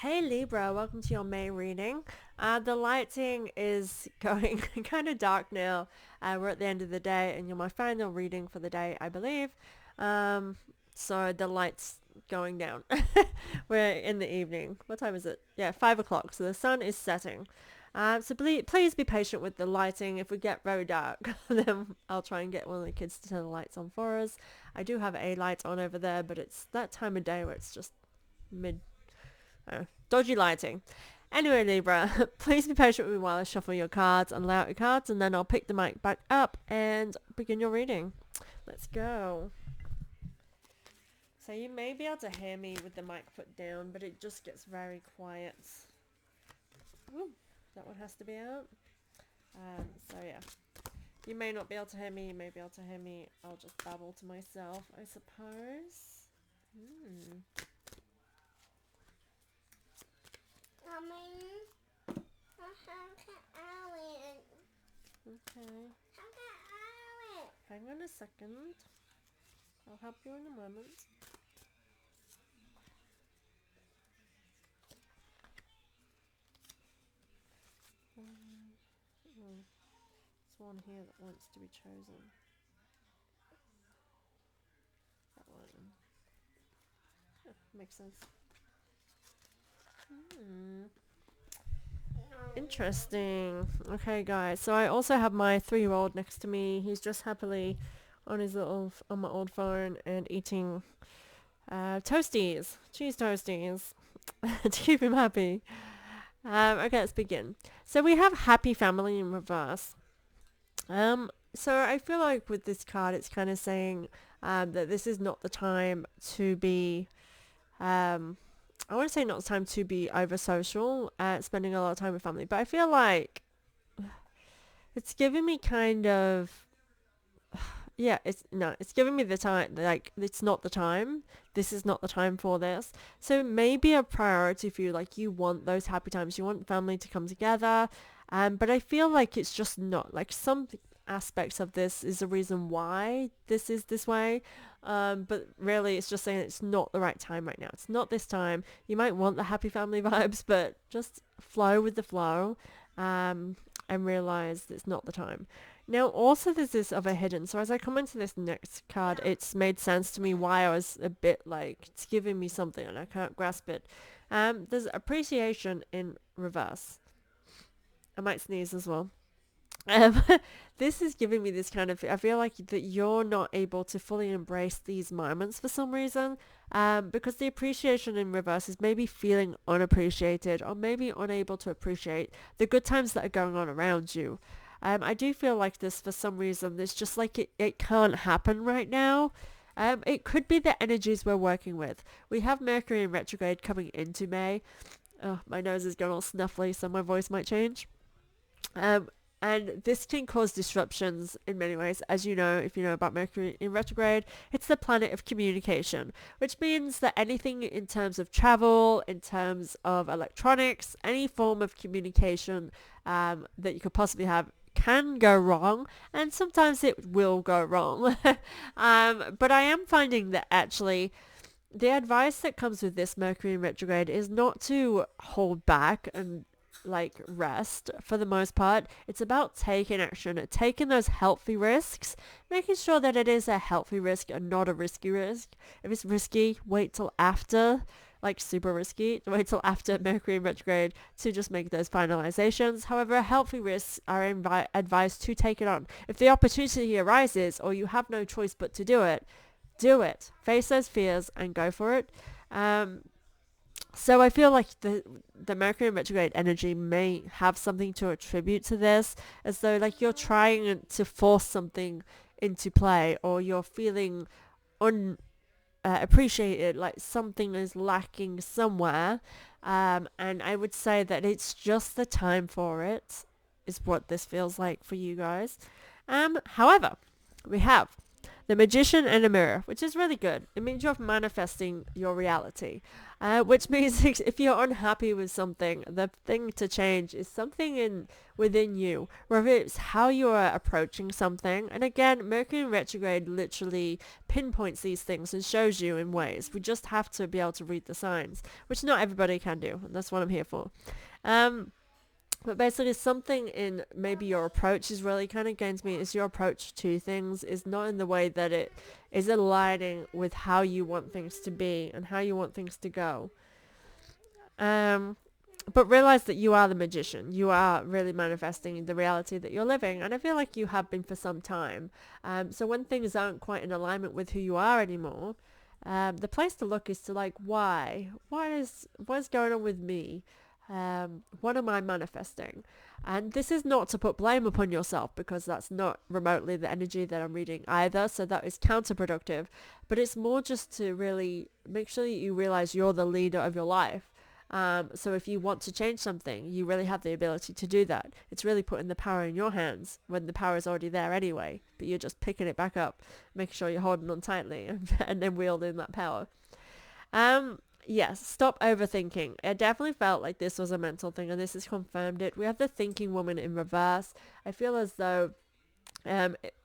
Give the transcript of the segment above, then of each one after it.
Hey Libra, welcome to your May reading. The lighting is going kind of dark now. We're at the end of the day and you're my final reading for the day, I believe. Um, so the light's going down. We're in the evening. What time is it? Yeah, 5 o'clock. So the sun is setting. So please be patient with the lighting. If we get very dark, then I'll try and get one of the kids to turn the lights on for us. I do have a light on over there, but it's that time of day where it's just mid dodgy lighting. Anyway, Libra, please be patient with me while I shuffle your cards and lay out your cards, and then I'll pick the mic back up and begin your reading. Let's go. So you may be able to hear me with the mic put down, but it just gets very quiet. Ooh, that one has to be out. So yeah. You may not be able to hear me, you may be able to hear me. I'll just babble to myself, I suppose. Okay. Hang on a second. I'll help you in a moment. There's one here that wants to be chosen. That one. Yeah, makes sense. Interesting. Okay, guys. So I also have my 3-year-old next to me. He's just happily on my old phone and eating toasties, cheese toasties, to keep him happy. Okay, let's begin. So we have happy family in reverse. So I feel like with this card, it's kind of saying that this is not the time to be. I want to say not the time to be over social, spending a lot of time with family, but I feel like it's giving me kind of, yeah, it's giving me the time, like, it's not the time. This is not the time for this. So maybe a priority for you, like, you want those happy times, you want family to come together, but I feel like it's just not, like, some aspects of this is the reason why this is this way, but really it's just saying it's not the right time right now. It's not this time. You might want the happy family vibes, but just flow with the flow, and realize it's not the time. Now also there's this other hidden, so as I come into this next card, it's made sense to me why I was a bit like, it's giving me something and I can't grasp it. There's appreciation in reverse. I might sneeze as well. Um, this is giving me this kind of, I feel like that you're not able to fully embrace these moments for some reason, because the appreciation in reverse is maybe feeling unappreciated or maybe unable to appreciate the good times that are going on around you. I do feel like this for some reason. It's just like it can't happen right now. It could be the energies we're working with. We have Mercury in retrograde coming into May. Oh, my nose is going all snuffly, so my voice might change. And this can cause disruptions in many ways. As you know, if you know about Mercury in retrograde, it's the planet of communication, which means that anything in terms of travel, in terms of electronics, any form of communication that you could possibly have can go wrong, and sometimes it will go wrong. But I am finding that actually the advice that comes with this Mercury in retrograde is not to hold back and like rest for the most part. It's about taking action, taking those healthy risks, making sure that it is a healthy risk and not a risky risk. If it's risky, wait till after, like super risky, wait till after Mercury in retrograde to just make those finalizations. However, healthy risks are advised to take it on. If the opportunity arises or you have no choice but to do it, do it. Face those fears and go for it. So I feel like the Mercury in retrograde energy may have something to attribute to this, as though like you're trying to force something into play, or you're feeling appreciated, like something is lacking somewhere. And I would say that it's just the time for it, is what this feels like for you guys. However, we have the Magician and a mirror, which is really good. It means you're manifesting your reality, which means if you're unhappy with something, the thing to change is something within you, whether it's how you are approaching something. And again, Mercury in retrograde literally pinpoints these things and shows you in ways. We just have to be able to read the signs, which not everybody can do. And that's what I'm here for. But basically something in maybe your approach is really kind of gains me is your approach to things is not in the way that it is aligning with how you want things to be and how you want things to go. But realize that you are the magician. You are really manifesting the reality that you're living. And I feel like you have been for some time. So when things aren't quite in alignment with who you are anymore, the place to look is to like, why? What's going on with me? What am I manifesting? And this is not to put blame upon yourself, because that's not remotely the energy that I'm reading either, so that is counterproductive. But it's more just to really make sure that you realize you're the leader of your life. So if you want to change something, you really have the ability to do that. It's really putting the power in your hands when the power is already there anyway, but you're just picking it back up, making sure you're holding on tightly and then wielding that power. Yes, stop overthinking. I definitely felt like this was a mental thing, and this has confirmed it. We have the thinking woman in reverse. I feel as though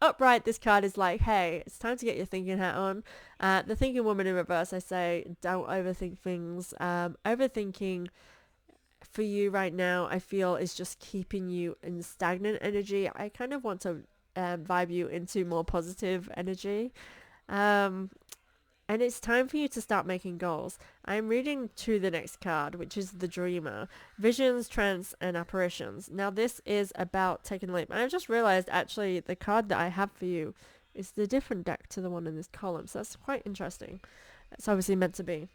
upright, this card is like, hey, it's time to get your thinking hat on. The thinking woman in reverse, I say, don't overthink things. Overthinking for you right now, I feel, is just keeping you in stagnant energy. I kind of want to vibe you into more positive energy. And it's time for you to start making goals. I'm reading to the next card, which is the Dreamer. Visions, trance, and apparitions. Now this is about taking a leap. And I've just realized actually the card that I have for you is the different deck to the one in this column. So that's quite interesting. It's obviously meant to be.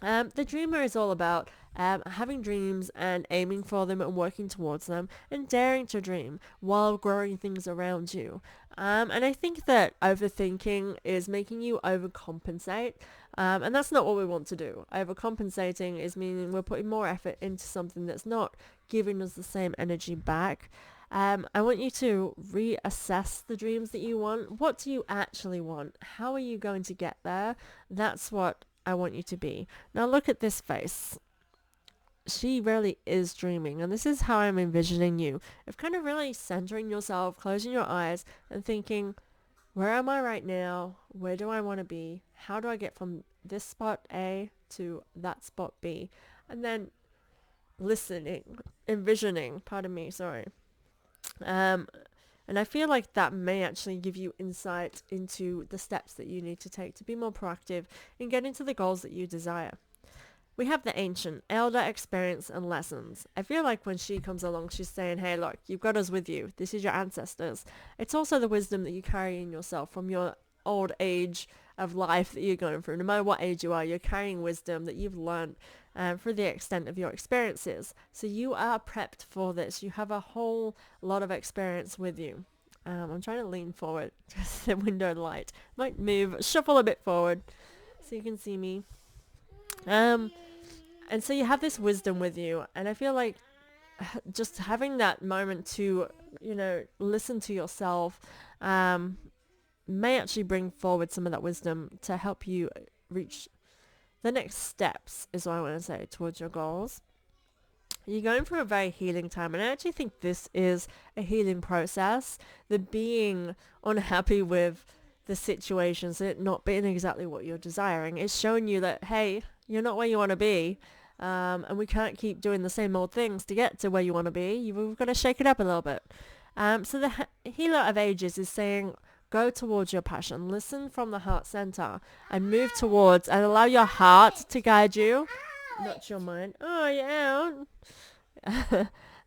The Dreamer is all about having dreams and aiming for them and working towards them and daring to dream while growing things around you. And I think that overthinking is making you overcompensate. And that's not what we want to do. Overcompensating is meaning we're putting more effort into something that's not giving us the same energy back. I want you to reassess the dreams that you want. What do you actually want? How are you going to get there? That's what I want you to be. Now look at this face. She really is dreaming, and this is how I'm envisioning you, of kind of really centering yourself, closing your eyes and thinking, where am I right now? Where do I want to be? How do I get from this spot A to that spot B? And then envisioning, and I feel like that may actually give you insight into the steps that you need to take to be more proactive in getting to the goals that you desire. We have the Ancient, Elder, Experience, and Lessons. I feel like when she comes along, she's saying, hey, look, you've got us with you. This is your ancestors. It's also the wisdom that you carry in yourself from your old age of life that you're going through. No matter what age you are, you're carrying wisdom that you've learned for the extent of your experiences. So you are prepped for this. You have a whole lot of experience with you. I'm trying to lean forward because the window light might shuffle a bit forward so you can see me. And so you have this wisdom with you, and I feel like just having that moment to, listen to yourself, may actually bring forward some of that wisdom to help you reach the next steps, is what I want to say, towards your goals. You're going through a very healing time, and I actually think this is a healing process. The being unhappy with the situations, it not being exactly what you're desiring, is showing you that, hey, you're not where you want to be, and we can't keep doing the same old things to get to where you want to be. You've got to shake it up a little bit. So the Healer of Ages is saying, go towards your passion, listen from the heart center, and move towards, and allow your heart to guide you, not your mind. Oh, yeah.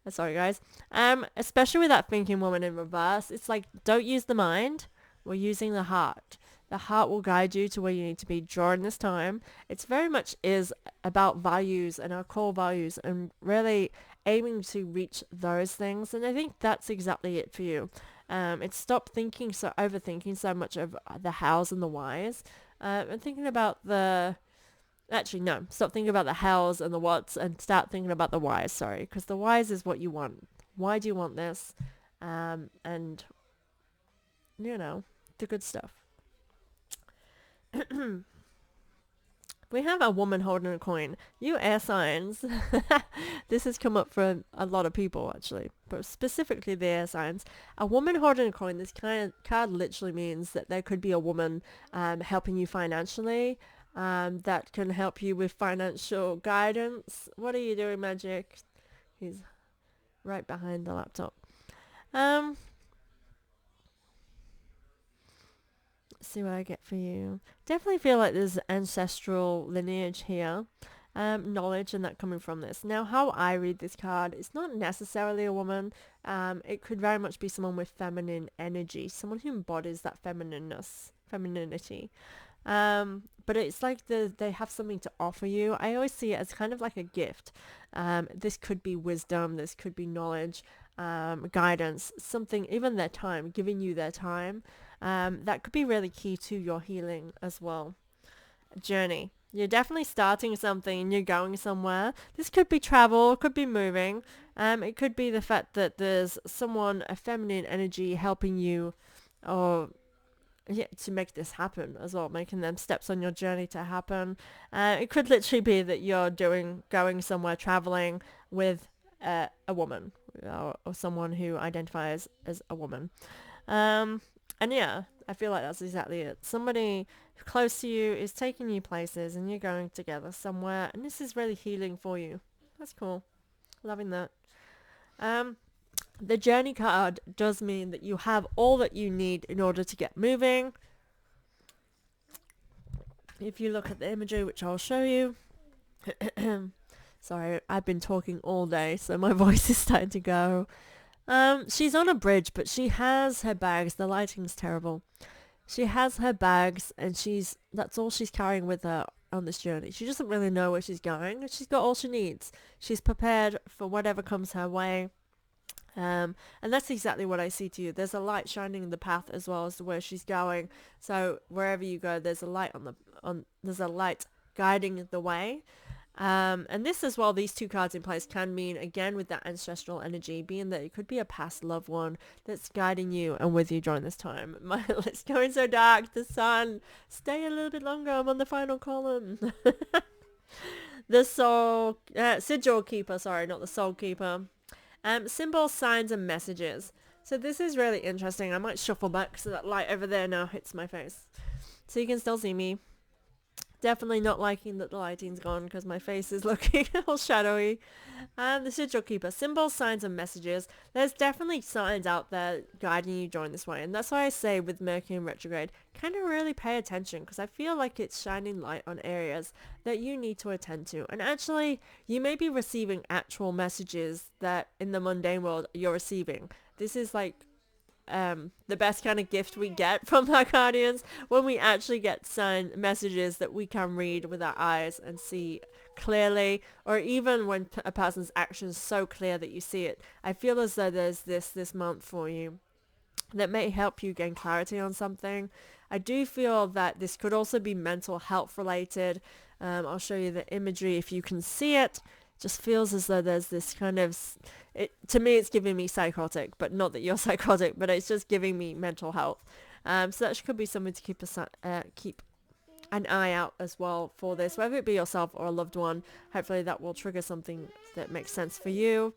Sorry, guys. Especially with that thinking woman in reverse, it's like, don't use the mind. We're using the heart. The heart will guide you to where you need to be during this time. It's very much is about values and our core values and really aiming to reach those things. And I think that's exactly it for you. It's stop overthinking so much of the hows and the whys, and thinking about stop thinking about the hows and the whats and start thinking about the whys, because the whys is what you want. Why do you want this? And, the good stuff. We have a woman holding a coin. You air signs. This has come up for a lot of people, actually, but specifically the air signs. A woman holding a coin, this kind of card literally means that there could be a woman helping you financially, that can help you with financial guidance. What are you doing, Magic? He's right behind the laptop. Um, see what I get for you. Definitely feel like there's ancestral lineage here. Knowledge and that coming from this. Now, how I read this card, it's not necessarily a woman. It could very much be someone with feminine energy, someone who embodies that femininity. But it's like they have something to offer you. I always see it as kind of like a gift. This could be wisdom, this could be knowledge, guidance, something, even their time, giving you their time. That could be really key to your healing as well. Journey. You're definitely starting something and you're going somewhere. This could be travel, it could be moving. It could be the fact that there's someone, a feminine energy helping you, or yeah, to make this happen as well, making them steps on your journey to happen. It could literally be that you're going somewhere, traveling with a woman, or someone who identifies as a woman. And yeah, I feel like that's exactly it. Somebody close to you is taking you places and you're going together somewhere, and this is really healing for you. That's cool. Loving that. The journey card does mean that you have all that you need in order to get moving. If you look at the imagery, which I'll show you. Sorry, I've been talking all day, so my voice is starting to go. She's on a bridge, but she has her bags. The lighting's terrible. She has her bags, and that's all she's carrying with her on this journey. She doesn't really know where she's going, and she's got all she needs. She's prepared for whatever comes her way. And that's exactly what I see to you. There's a light shining in the path as well as to where she's going. So wherever you go, there's a light there's a light guiding the way. And this as well, these two cards in place can mean, again, with that ancestral energy, being that it could be a past loved one that's guiding you and with you during this time. It's going so dark. The sun. Stay a little bit longer. I'm on the final column. The sigil keeper. Sorry, not the soul keeper. Symbols, signs, and messages. So this is really interesting. I might shuffle back so that light over there now hits my face, so you can still see me. Definitely not liking that the lighting's gone because my face is looking all shadowy. The sigil keeper. Symbols, signs, and messages. There's definitely signs out there guiding you during this way. And that's why I say with Mercury in retrograde, kind of really pay attention, because I feel like it's shining light on areas that you need to attend to. And actually, you may be receiving actual messages that in the mundane world you're receiving. This is like the best kind of gift we get from our guardians, when we actually get signed messages that we can read with our eyes and see clearly, or even when a person's action is so clear that you see it. I feel as though there's this month for you that may help you gain clarity on something. I do feel that this could also be mental health related. I'll show you the imagery if you can see it. Just feels as though there's this kind of, to me it's giving me psychotic, but not that you're psychotic, but it's just giving me mental health. So that could be something to keep an eye out as well for this, whether it be yourself or a loved one. Hopefully that will trigger something that makes sense for you.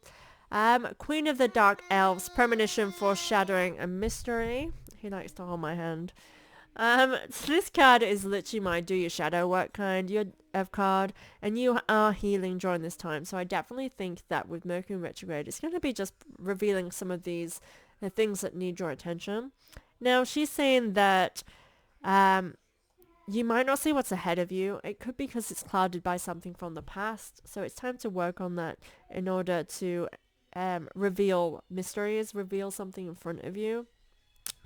Queen of the Dark Elves, premonition, foreshadowing, and mystery. He likes to hold my hand. So this card is literally my do your shadow work kind of card, and you are healing during this time. So I definitely think that with Mercury retrograde, it's going to be just revealing some of the things that need your attention. Now, she's saying that you might not see what's ahead of you. It could be because it's clouded by something from the past. So it's time to work on that in order to reveal mysteries, reveal something in front of you.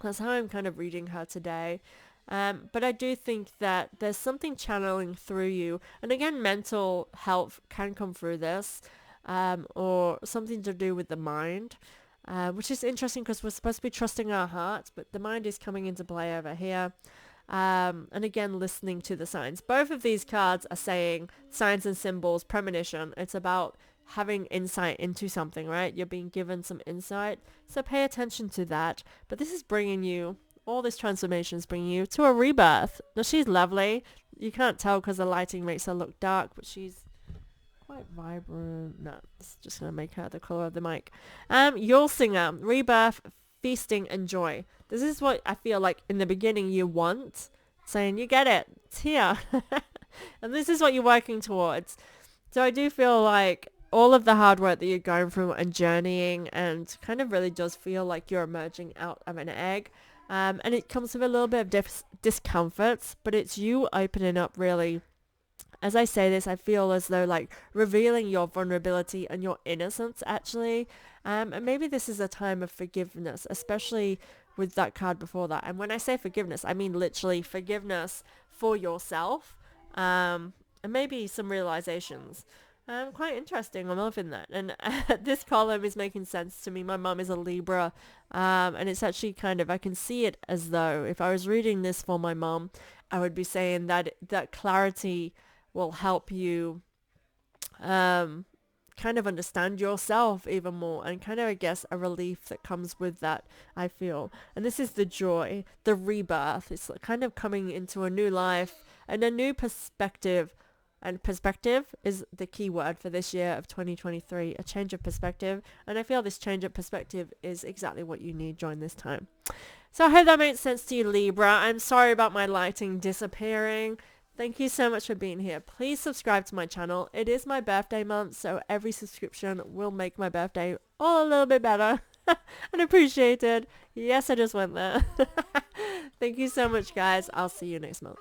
That's how I'm kind of reading her today. But I do think that there's something channeling through you. And again, mental health can come through this, or something to do with the mind, which is interesting because we're supposed to be trusting our hearts, but the mind is coming into play over here. And again, listening to the signs. Both of these cards are saying signs and symbols, premonition. It's about having insight into something, right? You're being given some insight, so pay attention to that. But this is bringing you all this transformation is bringing you to a rebirth. Now, she's lovely. You can't tell because the lighting makes her look dark, but she's quite vibrant. No, it's just going to make her the color of the mic. Yule Singer, rebirth, feasting, and joy. This is what I feel like in the beginning you want, saying you get it, it's here. And this is what you're working towards. So I do feel like all of the hard work that you're going through and journeying and kind of really does feel like you're emerging out of an egg. And it comes with a little bit of discomforts, but it's you opening up really. As I say this, I feel as though like revealing your vulnerability and your innocence actually. And maybe this is a time of forgiveness, especially with that card before that. And when I say forgiveness, I mean literally forgiveness for yourself. And maybe some realizations. Quite interesting. I'm loving that. And this column is making sense to me. My mum is a Libra. And it's actually kind of, I can see it as though if I was reading this for my mum, I would be saying that clarity will help you kind of understand yourself even more, and kind of, I guess, a relief that comes with that, I feel. And this is the joy, the rebirth. It's kind of coming into a new life and a new perspective. And perspective is the key word for this year of 2023, a change of perspective. And I feel this change of perspective is exactly what you need during this time. So I hope that makes sense to you, Libra. I'm sorry about my lighting disappearing. Thank you so much for being here. Please subscribe to my channel. It is my birthday month, so every subscription will make my birthday all a little bit better and appreciated. Yes, I just went there. Thank you so much, guys. I'll see you next month.